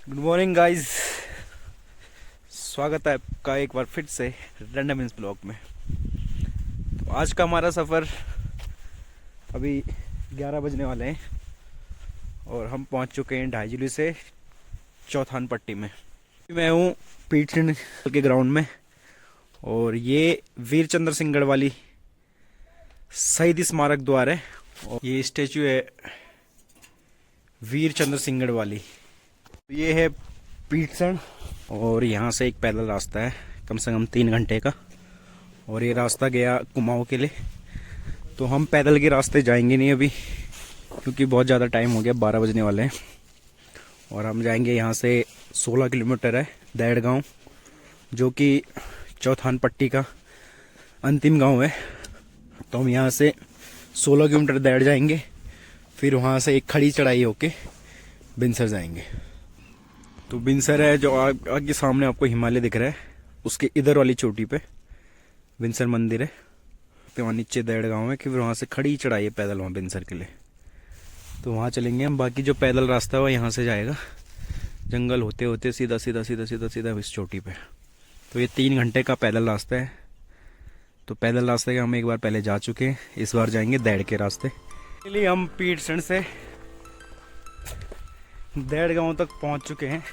Good morning guys. स्वागत है आपका एक बार फिर से रैंडम इंस ब्लॉग में। तो आज का हमारा सफ़र अभी 11 बजने वाले हैं और हम पहुंच चुके हैं ढाईजुली से चौथान पट्टी में। मैं हूं पीट सिंह के ग्राउंड में और ये वीर चंद्र सिंह गढ़वाली शहीद स्मारक द्वार है और ये स्टेचू है वीर चंद्र सिंह गढ़वाली। ये है पीटसन और यहाँ से एक पैदल रास्ता है कम से कम 3 घंटे का और ये रास्ता गया कुमाऊं के लिए। तो हम पैदल के रास्ते जाएंगे नहीं अभी क्योंकि बहुत ज़्यादा टाइम हो गया, 12 बजने वाले हैं। और हम जाएंगे यहाँ से 16 किलोमीटर है दैड़ गांव, जो कि चौथान पट्टी का अंतिम गांव है। तो हम यहाँ से 16 किलोमीटर दैड़ जाएंगे, फिर वहाँ से एक खड़ी चढ़ाई होके बिनसर जाएंगे। तो बिनसर है जो आगे सामने आपको हिमालय दिख रहा है, उसके इधर वाली चोटी पे बिनसर मंदिर है। तो वहाँ नीचे दैड़ गाँव है कि फिर वहाँ से खड़ी चढ़ाई है पैदल वहाँ बिनसर के लिए। तो वहाँ चलेंगे हम। बाकी जो पैदल रास्ता है वह यहाँ से जाएगा जंगल होते होते सीधा सीधा सीधा सीधा सीधा इस चोटी पे। तो ये 3 घंटे का पैदल रास्ता है। तो पैदल रास्ते का हम एक बार पहले जा चुके हैं, इस बार जाएंगे दैड़ के रास्ते। इसलिए हम पीटसन से दैड़ गाँव तक पहुँच चुके हैं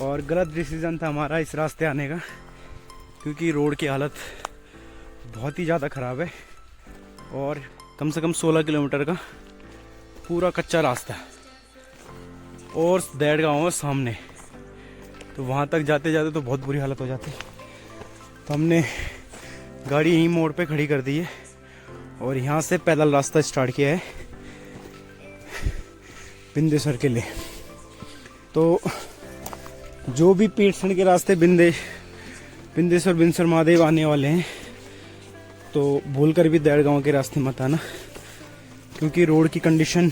और गलत डिसीज़न था हमारा इस रास्ते आने का क्योंकि रोड की हालत बहुत ही ज़्यादा ख़राब है और कम से कम 16 किलोमीटर का पूरा कच्चा रास्ता है और दैड़ गाँव है सामने। तो वहाँ तक जाते जाते तो बहुत बुरी हालत हो जाती। तो हमने गाड़ी यहीं मोड़ पे खड़ी कर दी है और यहाँ से पैदल रास्ता स्टार्ट किया है बिंदेश्वर के लिए। तो जो भी पीटसन के रास्ते बिंदेश्वर बिनसर महादेव आने वाले हैं तो भूलकर भी दैड़ गाँव के रास्ते मत आना क्योंकि रोड की कंडीशन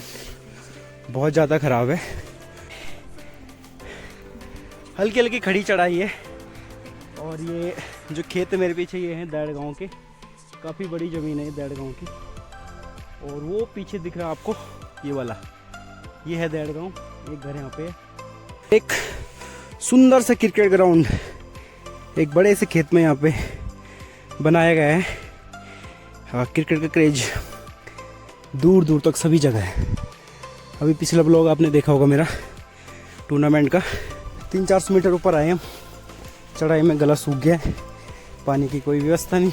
बहुत ज़्यादा ख़राब है। हल्की हल्की खड़ी चढ़ाई है और ये जो खेत मेरे पीछे ये हैं दैड़ गाँव के, काफ़ी बड़ी ज़मीन है दैड़ गाँव की। और वो पीछे दिख रहा है आपको ये वाला, ये है दैड़ गाँव। एक घर यहाँ पे है, एक सुंदर सा क्रिकेट ग्राउंड एक बड़े से खेत में यहाँ पे बनाया गया है। हाँ, क्रिकेट का क्रेज दूर दूर तक सभी जगह है। अभी पिछला ब्लॉग आपने देखा होगा मेरा टूर्नामेंट का। 300-400 मीटर ऊपर आए हम, चढ़ाई में गला सूख गया है, पानी की कोई व्यवस्था नहीं।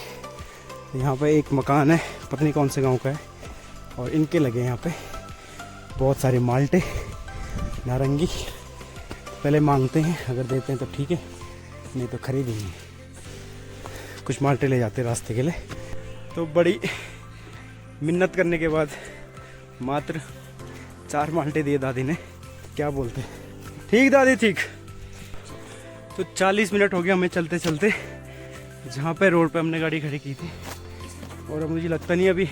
यहाँ पे एक मकान है, पता नहीं कौन से गांव का है, और इनके लगे यहाँ पे बहुत सारे माल्टे नारंगी। पहले मांगते हैं, अगर देते हैं तो ठीक है, नहीं तो खरीदेंगे। कुछ माल्टे ले जाते हैं रास्ते के लिए। तो बड़ी मिन्नत करने के बाद मात्र 4 माल्टे दिए दादी ने। क्या बोलते हैं, ठीक दादी ठीक। तो 40 मिनट हो गया हमें चलते चलते, जहाँ पे रोड पे हमने गाड़ी खड़ी की थी। और अब मुझे लगता नहीं अभी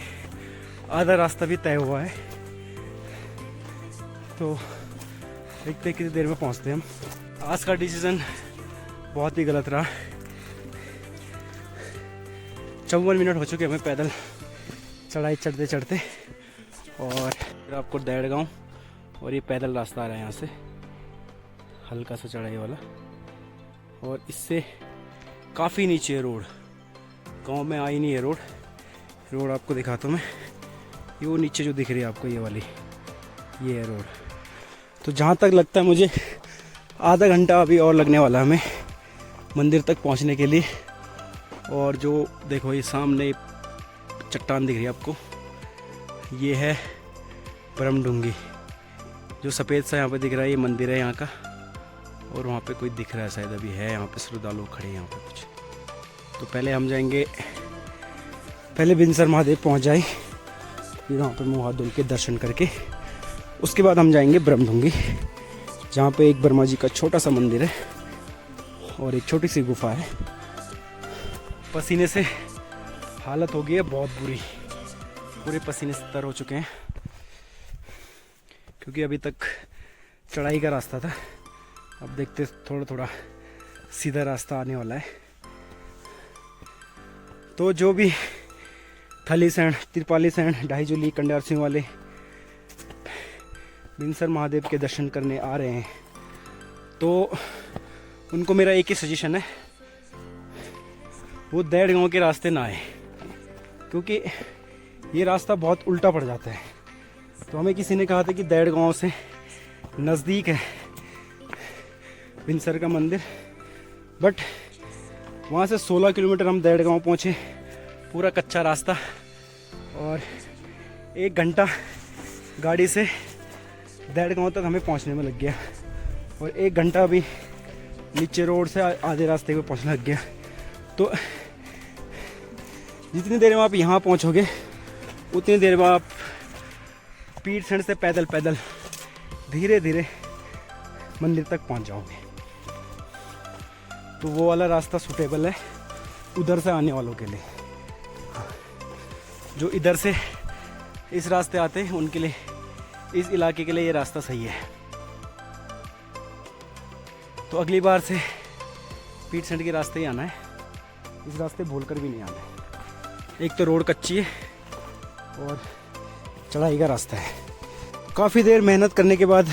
आधा रास्ता भी तय हुआ है। तो देखते कितनी देर में पहुँचते हैं हम। आज का डिसीज़न बहुत ही गलत रहा। 54 मिनट हो चुके हमें पैदल चढ़ाई चढ़ते चढ़ते। और फिर आपको दैड़ गाँव और ये पैदल रास्ता आ रहा है यहाँ से, हल्का सा चढ़ाई वाला। और इससे काफ़ी नीचे है रोड, गांव में आई नहीं है रोड आपको दिखाता हूँ मैं। ये वो नीचे जो दिख रही है आपको ये वाली, ये है रोड। तो जहाँ तक लगता है मुझे आधा घंटा अभी और लगने वाला है हमें मंदिर तक पहुँचने के लिए। और जो देखो ये सामने चट्टान दिख रही है आपको, ये है ब्रह्मडुंगी। जो सफ़ेद सा यहाँ पे दिख रहा है ये मंदिर है यहाँ का। और वहाँ पे कोई दिख रहा है शायद, अभी है यहाँ पे श्रद्धालु खड़े हैं यहाँ पे कुछ। तो पहले हम जाएंगे, पहले बिनसर महादेव पहुँच जाए, फिर वहाँ पे मुँह हाथ धुल के दर्शन करके उसके बाद हम जाएंगे ब्रह्मडुंगी, जहाँ पे एक ब्रह्मा जी का छोटा सा मंदिर है और एक छोटी सी गुफा है। पसीने से हालत हो गई है बहुत बुरी, पूरे पसीने से तर हो चुके हैं क्योंकि अभी तक चढ़ाई का रास्ता था। अब देखते थोड़ा थोड़ा सीधा रास्ता आने वाला है। तो जो भी थली सैंड, तिरपाली सैंड, ढाईजुली, कंडार सिंह वाले बिनसर महादेव के दर्शन करने आ रहे हैं तो उनको मेरा एक ही सजेशन है, वो दैड़ गाँव के रास्ते ना आए, क्योंकि ये रास्ता बहुत उल्टा पड़ जाता है। तो हमें किसी ने कहा था कि दैड़ गाँव से नज़दीक है बिनसर का मंदिर, बट वहाँ से 16 किलोमीटर हम दैड़ गाँव पहुँचे, पूरा कच्चा रास्ता, और 1 घंटा गाड़ी से दैड़ गाँव तक हमें पहुँचने में लग गया, और 1 घंटा अभी नीचे रोड से आधे रास्ते पे पहुँचने लग गया। तो जितनी देर में आप यहाँ पहुँचोगे उतनी देर में आप पीरसैंड से पैदल पैदल धीरे धीरे मंदिर तक पहुँच जाओगे। तो वो वाला रास्ता सूटेबल है उधर से आने वालों के लिए। जो इधर से इस रास्ते आते हैं उनके लिए, इस इलाके के लिए ये रास्ता सही है। तो अगली बार से पीरसैंड के रास्ते ही आना है, इस रास्ते भूलकर भी नहीं आना है। एक तो रोड कच्ची है और चढ़ाई का रास्ता है। काफ़ी देर मेहनत करने के बाद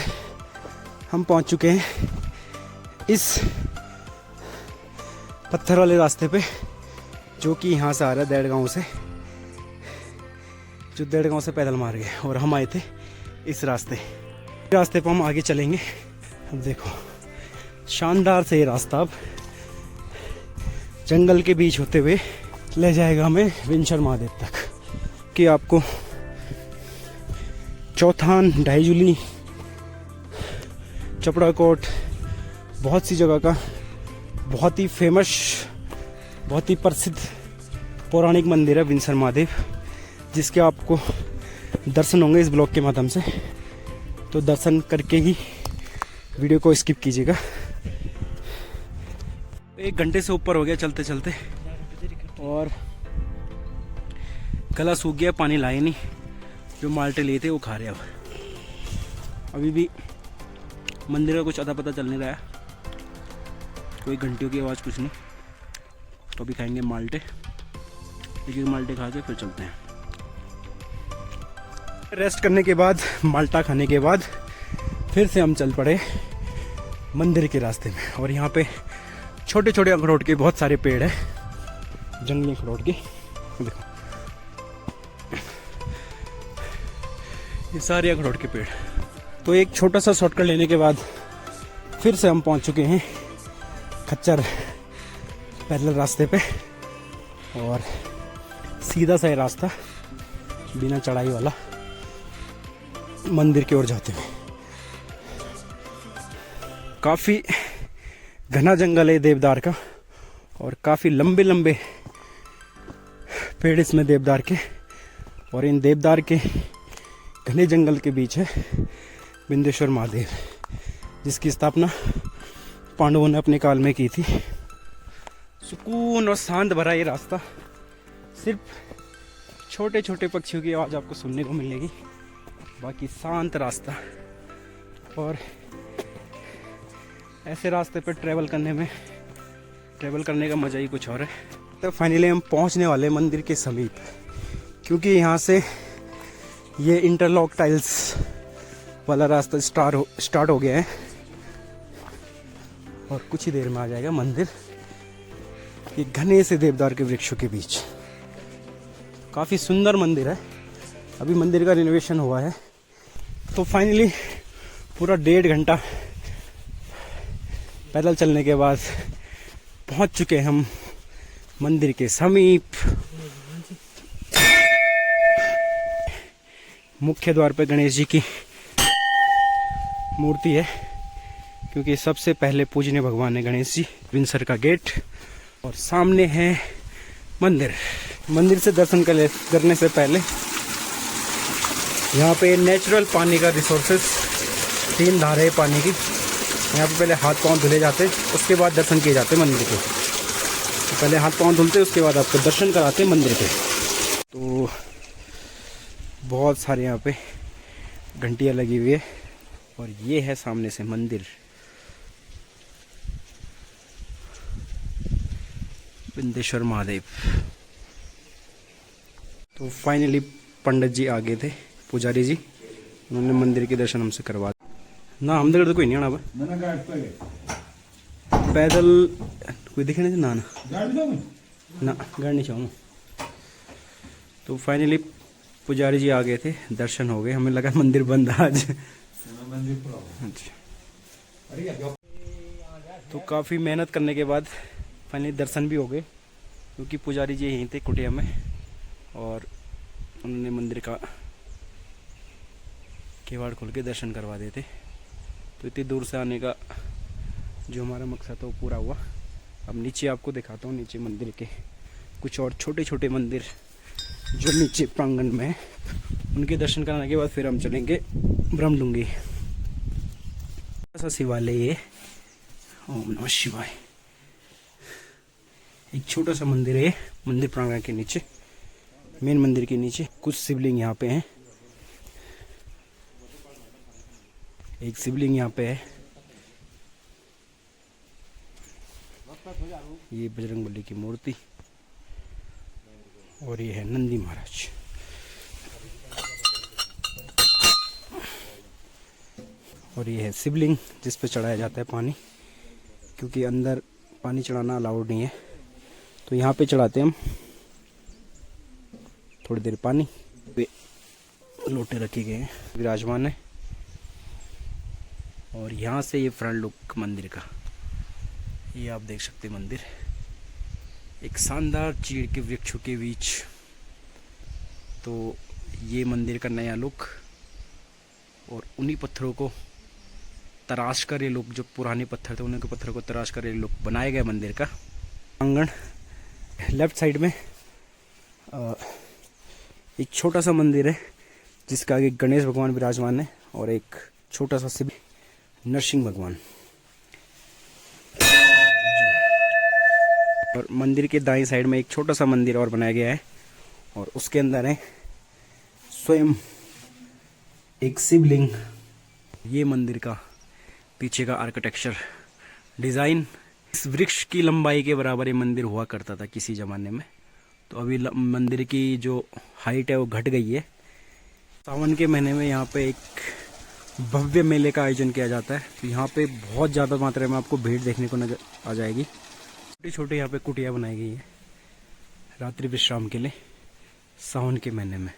हम पहुंच चुके हैं इस पत्थर वाले रास्ते पे, जो कि यहाँ से आ रहा है दैड़ गाँव से, जो दैड़ गाँव से पैदल मार गए, और हम आए थे इस रास्ते पर हम आगे चलेंगे। अब देखो शानदार से ये रास्ता अब जंगल के बीच होते हुए ले जाएगा हमें विंशर महादेव तक, कि आपको चौथान, ढाईजुली, चपड़ाकोट, बहुत सी जगह का बहुत ही फेमस, बहुत ही प्रसिद्ध पौराणिक मंदिर है विंशर महादेव, जिसके आपको दर्शन होंगे इस ब्लॉग के माध्यम से। तो दर्शन करके ही वीडियो को स्किप कीजिएगा। 1 घंटे से ऊपर हो गया चलते चलते, और गला सूख गया, पानी लाए नहीं, जो माल्टे लिए थे वो खा रहे। अब अभी भी मंदिर का कुछ अता पता चल नहीं रहा है, कोई घंटियों की आवाज़ कुछ नहीं। तो अभी खाएंगे माल्टे, एक माल्टे खा के फिर चलते हैं। रेस्ट करने के बाद, माल्टा खाने के बाद फिर से हम चल पड़े मंदिर के रास्ते में। और यहाँ पे छोटे छोटे अखरोट के बहुत सारे पेड़ हैं, जंगली अखरोट के। देखो ये सारे अखरोट के पेड़। तो एक छोटा सा शॉर्टकट लेने के बाद फिर से हम पहुँच चुके हैं खच्चर पैदल रास्ते पे, और सीधा सा ये रास्ता बिना चढ़ाई वाला मंदिर की ओर जाते हुए। काफ़ी घना जंगल है देवदार का, और काफ़ी लंबे लंबे पेड़ इसमें देवदार के, और इन देवदार के घने जंगल के बीच है बिंदेश्वर महादेव, जिसकी स्थापना पांडवों ने अपने काल में की थी। सुकून और शांत भरा ये रास्ता, सिर्फ छोटे छोटे पक्षियों की आवाज़ आपको सुनने को मिलेगी, बाकी शांत रास्ता। और ऐसे रास्ते पर ट्रैवल करने का मज़ा ही कुछ और है। तो फाइनली हम पहुंचने वाले मंदिर के समीप, क्योंकि यहाँ से ये इंटरलॉक टाइल्स वाला रास्ता स्टार्ट हो गया है, और कुछ ही देर में आ जाएगा मंदिर, ये घने से देवदार के वृक्षों के बीच। काफ़ी सुंदर मंदिर है, अभी मंदिर का रिनोवेशन हुआ है। तो फाइनली पूरा 1.5 घंटा पैदल चलने के बाद पहुंच चुके हैं हम मंदिर के समीप। मुख्य द्वार पर गणेश जी की मूर्ति है, क्योंकि सबसे पहले पूजनीय भगवान है गणेश जी। विंसर का गेट, और सामने है मंदिर। मंदिर से दर्शन करने से पहले यहाँ पे नेचुरल पानी का रिसोर्सेस, 3 धारे पानी की, यहाँ पे पहले हाथ पांव धुले जाते, उसके बाद दर्शन किए जाते मंदिर के। तो पहले हाथ पांव धुलते, उसके बाद आपको दर्शन कराते मंदिर के। तो बहुत सारे यहाँ पे घंटियाँ लगी हुई है, और ये है सामने से मंदिर बिंदेश्वर महादेव। तो फाइनली पंडित जी आ गए थे, पुजारी जी, उन्होंने मंदिर के दर्शन हमसे करवा। ना हम तो कोई नहीं आना पैदल कोई दिखे नहीं ना ना गाड़ी नहीं चाहूँ। तो फाइनली पुजारी जी आ गए थे, दर्शन हो गए, हमें लगा मंदिर बंद आज। तो काफ़ी मेहनत करने के बाद फाइनली दर्शन भी हो गए, क्योंकि पुजारी जी यहीं थे कुटिया में और उन्होंने मंदिर का केवाड़ खोल के दर्शन करवा देते। तो इतनी दूर से आने का जो हमारा मकसद था वो पूरा हुआ। अब नीचे आपको दिखाता हूँ, नीचे मंदिर के कुछ और छोटे छोटे मंदिर जो नीचे प्रांगण में है, उनके दर्शन कराने के बाद फिर हम चलेंगे ब्रह्मडुंगी। ऐसा शिवालय ये, ओम नमः शिवाय। एक छोटा सा मंदिर है मंदिर प्रांगण के नीचे, मेन मंदिर के नीचे कुछ शिवलिंग यहाँ पे हैं। एक शिवलिंग यहाँ पे है, ये बजरंगबली की मूर्ति, और ये है नंदी महाराज। और ये है शिवलिंग जिस पे चढ़ाया जाता है पानी, क्योंकि अंदर पानी चढ़ाना अलाउड नहीं है, तो यहाँ पे चढ़ाते हैं हम थोड़ी देर पानी पे। लोटे रखे गए हैं, विराजमान है। और यहाँ से ये फ्रंट लुक मंदिर का, ये आप देख सकते हैं मंदिर एक शानदार चीड़ के वृक्षों के बीच। तो ये मंदिर का नया लुक, और उन्हीं पत्थरों को तराश कर ये लोग, जो पुराने पत्थर थे उन्हीं के पत्थरों को तराश कर ये लोग बनाया गया मंदिर का आंगन। लेफ्ट साइड में एक छोटा सा मंदिर है जिसका आगे गणेश भगवान विराजमान है, और एक छोटा सा शिव नरसिंह भगवान। और मंदिर के दाईं साइड में एक छोटा सा मंदिर और बनाया गया है, और उसके अंदर है स्वयं एक शिवलिंग। ये मंदिर का पीछे का आर्किटेक्चर डिज़ाइन, इस वृक्ष की लंबाई के बराबर ये मंदिर हुआ करता था किसी ज़माने में। तो अभी मंदिर की जो हाइट है वो घट गई है। सावन के महीने में यहाँ पे एक भव्य मेले का आयोजन किया जाता है, तो यहाँ पे बहुत ज़्यादा मात्रा में आपको भीड़ देखने को नजर आ जाएगी। छोटी छोटी यहाँ पे कुटिया बनाई गई है रात्रि विश्राम के लिए सावन के महीने में।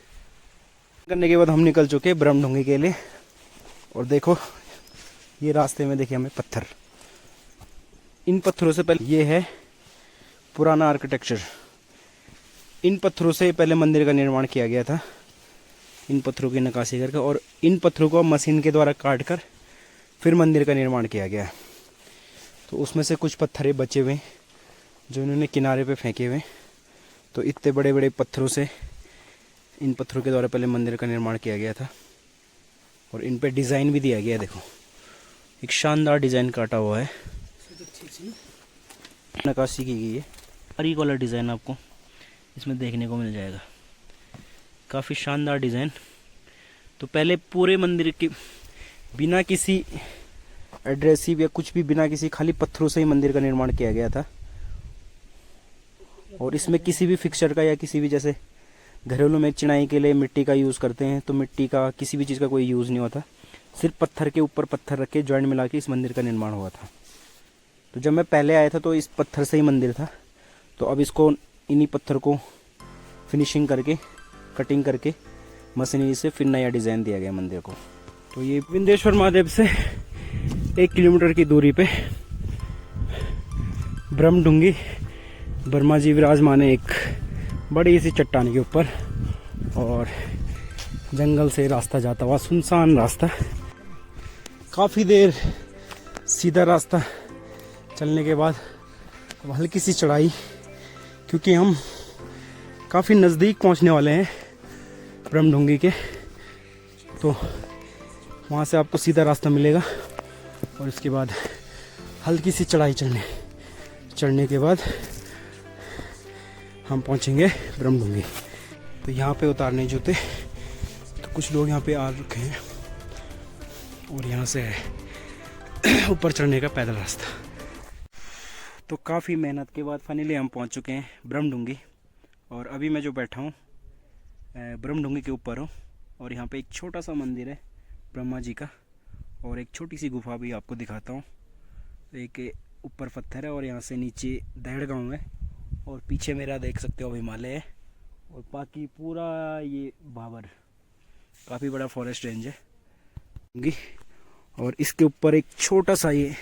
करने के बाद हम निकल चुके हैं ब्रह्मडुंगी के लिए। और देखो ये रास्ते में देखिए हमें पत्थर, इन पत्थरों से पहले ये है पुराना आर्किटेक्चर। इन पत्थरों से पहले मंदिर का निर्माण किया गया था, इन पत्थरों की नक्काशी करके, और इन पत्थरों को मशीन के द्वारा काट कर फिर मंदिर का निर्माण किया गया। तो उसमें से कुछ पत्थर बचे हुए जो इन्होंने किनारे पे फेंके हुए। तो इतने बड़े बड़े पत्थरों से, इन पत्थरों के द्वारा पहले मंदिर का निर्माण किया गया था, और इन पे डिज़ाइन भी दिया गया है। देखो एक शानदार डिज़ाइन काटा हुआ है, नक्काशी की गई है। बारीक वाला डिज़ाइन आपको इसमें देखने को मिल जाएगा, काफ़ी शानदार डिज़ाइन। तो पहले पूरे मंदिर के बिना किसी एड्रेसिव या कुछ भी, बिना किसी, खाली पत्थरों से ही मंदिर का निर्माण किया गया था। और इसमें किसी भी फिक्सचर का या किसी भी, जैसे घरेलू में चिनाई के लिए मिट्टी का यूज़ करते हैं, तो मिट्टी का किसी भी चीज़ का कोई यूज़ नहीं होता। सिर्फ पत्थर के ऊपर पत्थर रख के जॉइंट मिला के इस मंदिर का निर्माण हुआ था। तो जब मैं पहले आया था तो इस पत्थर से ही मंदिर था, तो अब इसको इन्हीं पत्थर को फिनिशिंग करके, कटिंग करके मशीनरी से फिर नया डिज़ाइन दिया गया मंदिर को। तो ये विंध्येश्वर महादेव से 1 किलोमीटर की दूरी पे ब्रह्मडुंगी ब्रह्मा जी विराजमान है एक बड़ी सी चट्टान के ऊपर, और जंगल से रास्ता जाता हुआ, सुनसान रास्ता, काफ़ी देर सीधा रास्ता चलने के बाद अब हल्की सी चढ़ाई, क्योंकि हम काफ़ी नज़दीक पहुंचने वाले हैं ब्रह्मडुंगी के। तो वहाँ से आपको सीधा रास्ता मिलेगा, और इसके बाद हल्की सी चढ़ाई चढ़ने के बाद हम पहुँचेंगे ब्रह्मडुंगी। तो यहाँ पे उतारने जूते, तो कुछ लोग यहाँ पे आ रखे हैं, और यहाँ से है ऊपर चढ़ने का पैदल रास्ता। तो काफ़ी मेहनत के बाद फाइनली हम पहुँच चुके हैं ब्रह्मडुंगी। और अभी मैं जो बैठा हूँ ब्रह्मडुंगी के ऊपर हूँ, और यहाँ पे एक छोटा सा मंदिर है ब्रह्मा जी का, और एक छोटी सी गुफा भी आपको दिखाता हूँ। एक ऊपर पत्थर है और यहाँ से नीचे दहड़ गाँव है और पीछे मेरा देख सकते हो हिमालय है और बाकी पूरा ये भाबर काफ़ी बड़ा फॉरेस्ट रेंज है। और इसके ऊपर एक छोटा सा ये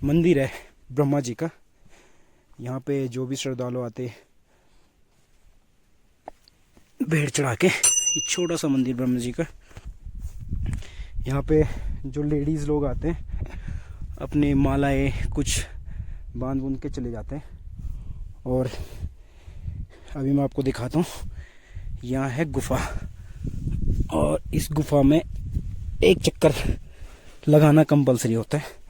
मंदिर है ब्रह्मा जी का। यहाँ पे जो भी श्रद्धालु आते भेड़ चढ़ा के, ये छोटा सा मंदिर ब्रह्मा जी का। यहाँ पे जो लेडीज़ लोग आते हैं अपनी मालाएं कुछ बांध बूंद के चले जाते हैं। और अभी मैं आपको दिखाता हूँ, यहाँ है गुफा और इस गुफा में एक चक्कर लगाना कंपलसरी होता है।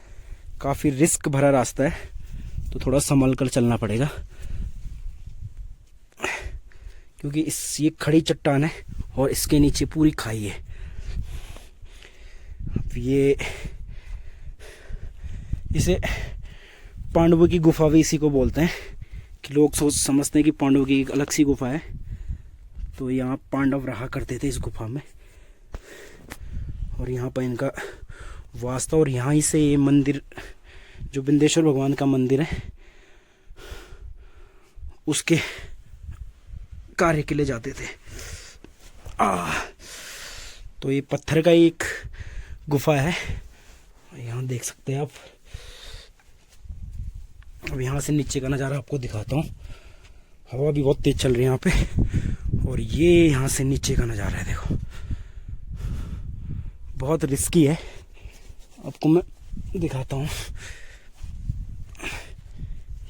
काफ़ी रिस्क भरा रास्ता है तो थोड़ा संभल कर चलना पड़ेगा क्योंकि ये खड़ी चट्टान है और इसके नीचे पूरी खाई है। अब ये इसे पांडवों की गुफा भी इसी को बोलते हैं कि लोग समझते हैं कि पांडवों की एक अलग सी गुफा है। तो यहाँ पांडव रहा करते थे इस गुफा में और यहाँ पर इनका वास था। और यहाँ ही से ये मंदिर जो बिंदेश्वर भगवान का मंदिर है उसके कार्य के लिए जाते थे। तो ये पत्थर का एक गुफा है, यहाँ देख सकते हैं आप। अब यहाँ से नीचे का नज़ारा आपको दिखाता हूँ। हवा भी बहुत तेज चल रही है यहाँ पे और ये यहाँ से नीचे का नज़ारा है। देखो बहुत रिस्की है, आपको मैं दिखाता हूँ।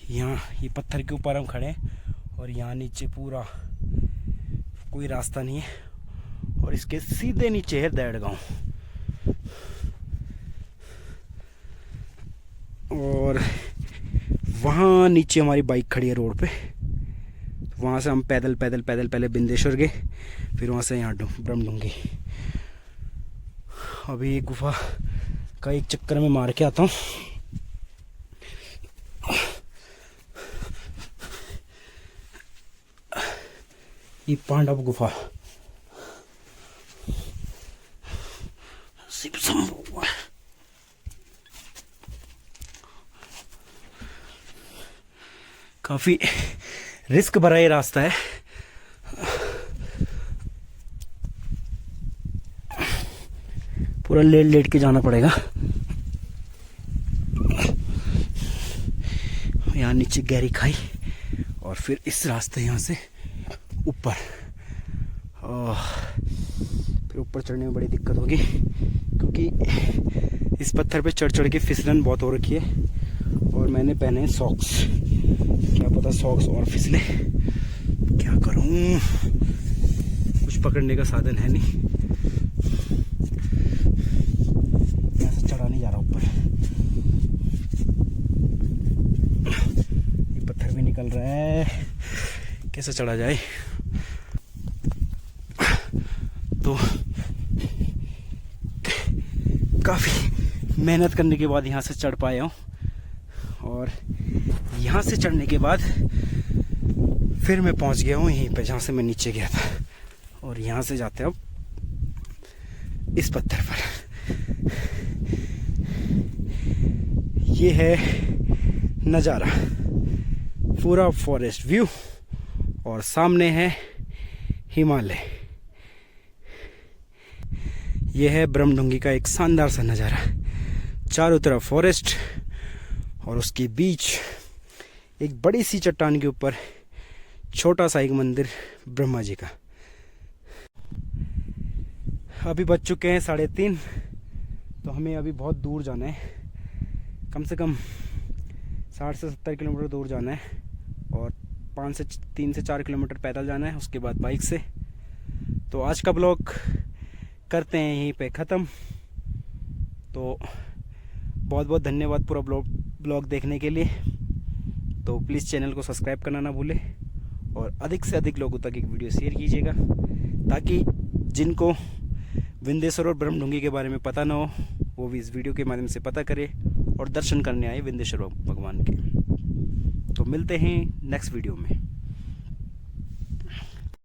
यहाँ ये पत्थर के ऊपर हम खड़े हैं और यहाँ नीचे पूरा कोई रास्ता नहीं है और इसके सीधे नीचे है दैड़ गाँव। और वहाँ नीचे हमारी बाइक खड़ी है रोड पे। वहाँ से हम पैदल पहले बिंदेश्वर गए, फिर वहाँ से यहाँ ब्रह्मडुंगी। अभी गुफा का एक चक्कर में मार के आता हूँ। ये पांडव गुफा शिव शंभू। काफी रिस्क भरा ये रास्ता है। पूरा लेट के जाना पड़ेगा। यहाँ नीचे गहरी खाई और फिर इस रास्ते यहाँ से ऊपर। फिर ऊपर चढ़ने में बड़ी दिक्कत होगी क्योंकि इस पत्थर पे चढ़ के फिसलन बहुत हो रखी है और मैंने पहने हैं सॉक्स। क्या पता सॉक्स और फिसले। क्या करूं, कुछ पकड़ने का साधन है नहीं। ऐसे चढ़ा नहीं जा रहा ऊपर। ये पत्थर भी निकल रहा है, कैसे चढ़ा जाए। तो काफ़ी मेहनत करने के बाद यहाँ से चढ़ पाया हूँ और यहाँ से चढ़ने के बाद फिर मैं पहुँच गया हूँ यहीं पे जहाँ से मैं नीचे गया था। और यहाँ से जाते हैं अब इस पत्थर पर। ये है नज़ारा, पूरा फॉरेस्ट व्यू और सामने है हिमालय। यह है ब्रह्मडुंगी का एक शानदार सा नज़ारा। चारों तरफ फॉरेस्ट और उसके बीच एक बड़ी सी चट्टान के ऊपर छोटा सा एक मंदिर ब्रह्मा जी का। अभी बज चुके हैं 3:30, तो हमें अभी बहुत दूर जाना है, कम से कम 60 से 70 किलोमीटर दूर जाना है और 3 से 4 किलोमीटर पैदल जाना है, उसके बाद बाइक से। तो आज का ब्लॉग करते हैं यहीं पे ख़त्म। तो बहुत बहुत धन्यवाद पूरा ब्लॉग देखने के लिए। तो प्लीज़ चैनल को सब्सक्राइब करना ना भूलें और अधिक से अधिक लोगों तक एक वीडियो शेयर कीजिएगा ताकि जिनको विंध्येश्वर और ब्रह्मडुंगी के बारे में पता ना हो वो भी इस वीडियो के माध्यम से पता करे और दर्शन करने आए विंध्येश्वर भगवान के। तो मिलते हैं नेक्स्ट वीडियो में।